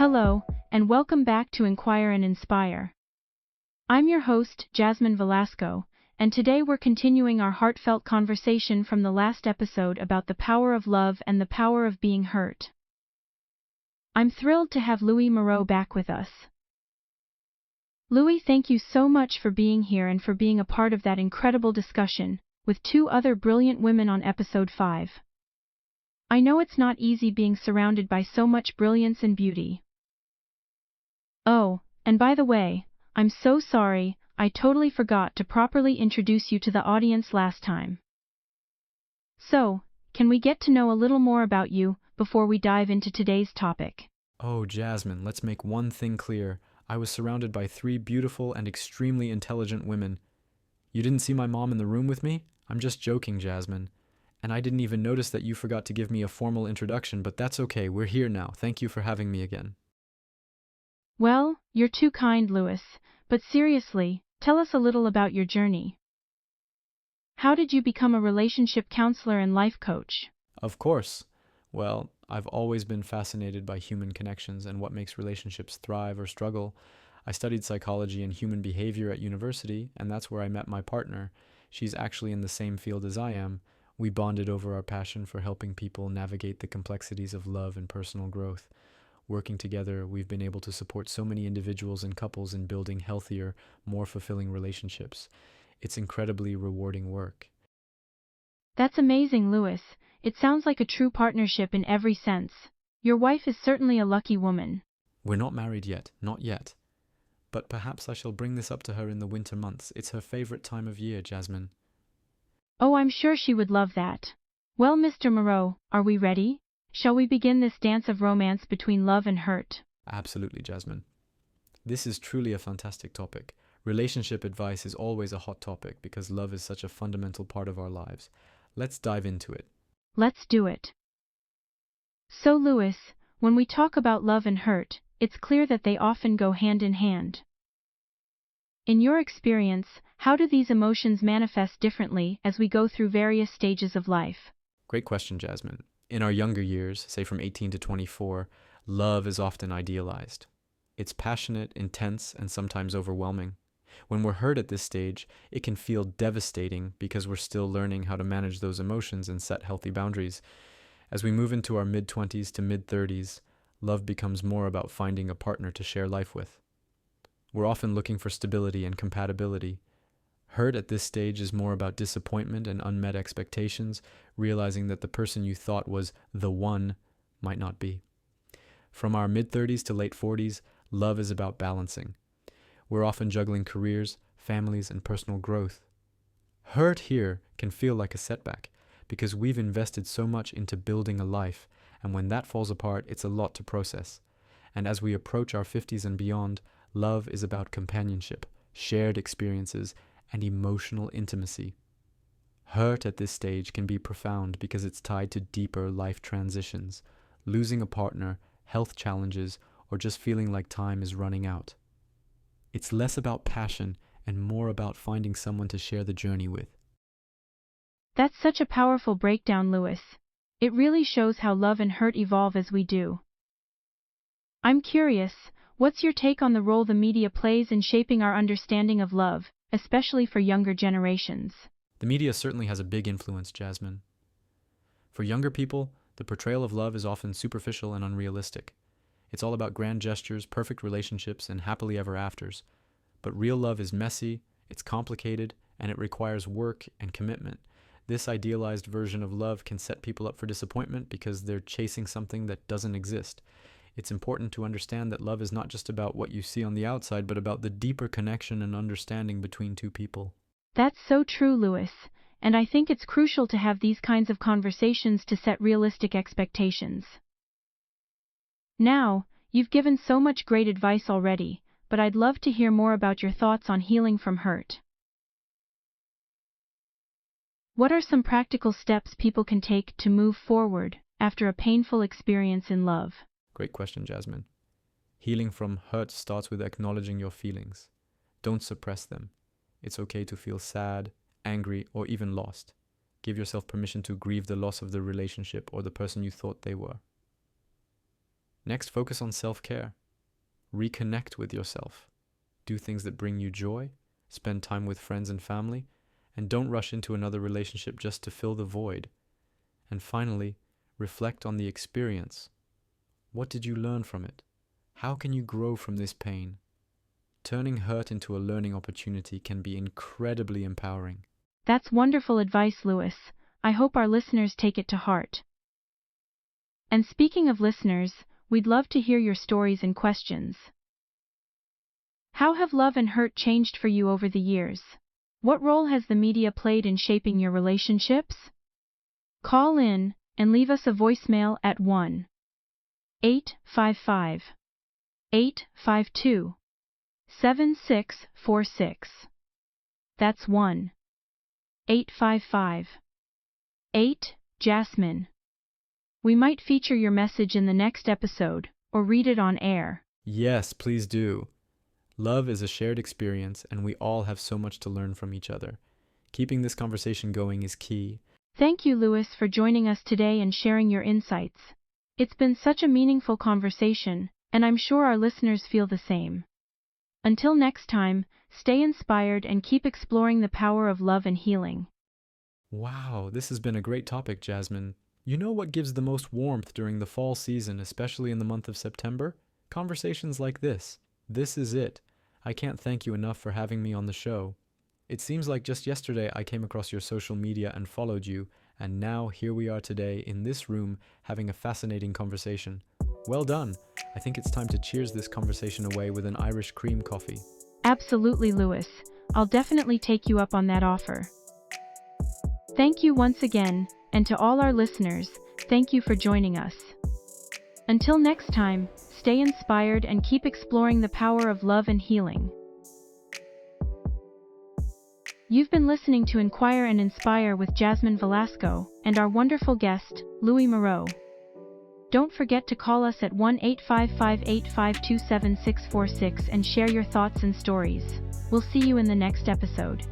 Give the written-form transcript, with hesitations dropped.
Hello, and welcome back to Inquire and Inspire. I'm your host, Jasmine Velasco, and today we're continuing our heartfelt conversation from the last episode about the power of love and the power of being hurt. I'm thrilled to have Louis Moreau back with us. Louis, thank you so much for being here and for being a part of that incredible discussion, with two other brilliant women on episode 5. I know it's not easy being surrounded by so much brilliance and beauty. Oh, and by the way, I'm so sorry, I totally forgot to properly introduce you to the audience last time. So, can we get to know a little more about you before we dive into today's topic? Oh, Jasmine, let's make one thing clear. I was surrounded by 3 beautiful and extremely intelligent women. You didn't see my mom in the room with me? I'm just joking, Jasmine. And I didn't even notice that you forgot to give me a formal introduction, but that's okay, we're here now. Thank you for having me again. Well, you're too kind, Louis, but seriously, tell us a little about your journey. How did you become a relationship counselor and life coach? Of course. Well, I've always been fascinated by human connections and what makes relationships thrive or struggle. I studied psychology and human behavior at university, and that's where I met my partner. She's actually in the same field as I am. We bonded over our passion for helping people navigate the complexities of love and personal growth. Working together, we've been able to support so many individuals and couples in building healthier, more fulfilling relationships. It's incredibly rewarding work. That's amazing, Louis. It sounds like a true partnership in every sense. Your wife is certainly a lucky woman. We're not married yet, not yet. But perhaps I shall bring this up to her in the winter months. It's her favorite time of year, Jasmine. Oh, I'm sure she would love that. Well, Mr. Moreau, are we ready? Shall we begin this dance of romance between love and hurt? Absolutely, Jasmine. This is truly a fantastic topic. Relationship advice is always a hot topic because love is such a fundamental part of our lives. Let's dive into it. Let's do it. So, Louis, when we talk about love and hurt, it's clear that they often go hand in hand. In your experience, how do these emotions manifest differently as we go through various stages of life? Great question, Jasmine. In our younger years, say from 18 to 24, love is often idealized. It's passionate, intense, and sometimes overwhelming. When we're hurt at this stage, it can feel devastating because we're still learning how to manage those emotions and set healthy boundaries. As we move into our mid-20s to mid-30s, love becomes more about finding a partner to share life with. We're often looking for stability and compatibility. Hurt at this stage is more about disappointment and unmet expectations, realizing that the person you thought was the one might not be. From our mid-30s to late 40s, love is about balancing. We're often juggling careers, families, and personal growth. Hurt here can feel like a setback because we've invested so much into building a life, and when that falls apart, it's a lot to process. And as we approach our 50s and beyond, love is about companionship, shared experiences, and emotional intimacy. Hurt at this stage can be profound because it's tied to deeper life transitions, losing a partner, health challenges, or just feeling like time is running out. It's less about passion and more about finding someone to share the journey with. That's such a powerful breakdown, Louis. It really shows how love and hurt evolve as we do. I'm curious, what's your take on the role the media plays in shaping our understanding of love, especially for younger generations? The media certainly has a big influence, Jasmine. For younger people, the portrayal of love is often superficial and unrealistic. It's all about grand gestures, perfect relationships, and happily ever afters. But real love is messy, it's complicated, and it requires work and commitment. This idealized version of love can set people up for disappointment because they're chasing something that doesn't exist. It's important to understand that love is not just about what you see on the outside, but about the deeper connection and understanding between two people. That's so true, Louis, and I think it's crucial to have these kinds of conversations to set realistic expectations. Now, you've given so much great advice already, but I'd love to hear more about your thoughts on healing from hurt. What are some practical steps people can take to move forward after a painful experience in love? Great question, Jasmine. Healing from hurt starts with acknowledging your feelings. Don't suppress them. It's okay to feel sad, angry, or even lost. Give yourself permission to grieve the loss of the relationship or the person you thought they were. Next, focus on self-care. Reconnect with yourself. Do things that bring you joy. Spend time with friends and family. And don't rush into another relationship just to fill the void. And finally, reflect on the experience. What did you learn from it? How can you grow from this pain? Turning hurt into a learning opportunity can be incredibly empowering. That's wonderful advice, Lewis. I hope our listeners take it to heart. And speaking of listeners, we'd love to hear your stories and questions. How have love and hurt changed for you over the years? What role has the media played in shaping your relationships? Call in and leave us a voicemail at 1-855-852-7646. That's 1-855-8-JASMINE. We might feature your message in the next episode, or read it on air. Yes, please do. Love is a shared experience, and we all have so much to learn from each other. Keeping this conversation going is key. Thank you, Lewis, for joining us today and sharing your insights. It's been such a meaningful conversation, and I'm sure our listeners feel the same. Until next time, stay inspired and keep exploring the power of love and healing. Wow, this has been a great topic, Jasmine. You know what gives the most warmth during the fall season, especially in the month of September? Conversations like this. This is it. I can't thank you enough for having me on the show. It seems like just yesterday I came across your social media and followed you, and now here we are today in this room having a fascinating conversation. Well done. I think it's time to cheers this conversation away with an Irish cream coffee. Absolutely, Lewis. I'll definitely take you up on that offer. Thank you once again, and to all our listeners, thank you for joining us. Until next time, stay inspired and keep exploring the power of love and healing. You've been listening to Inquire and Inspire with Jasmine Velasco and our wonderful guest, Louis Moreau. Don't forget to call us at 1-855-852-7646 and share your thoughts and stories. We'll see you in the next episode.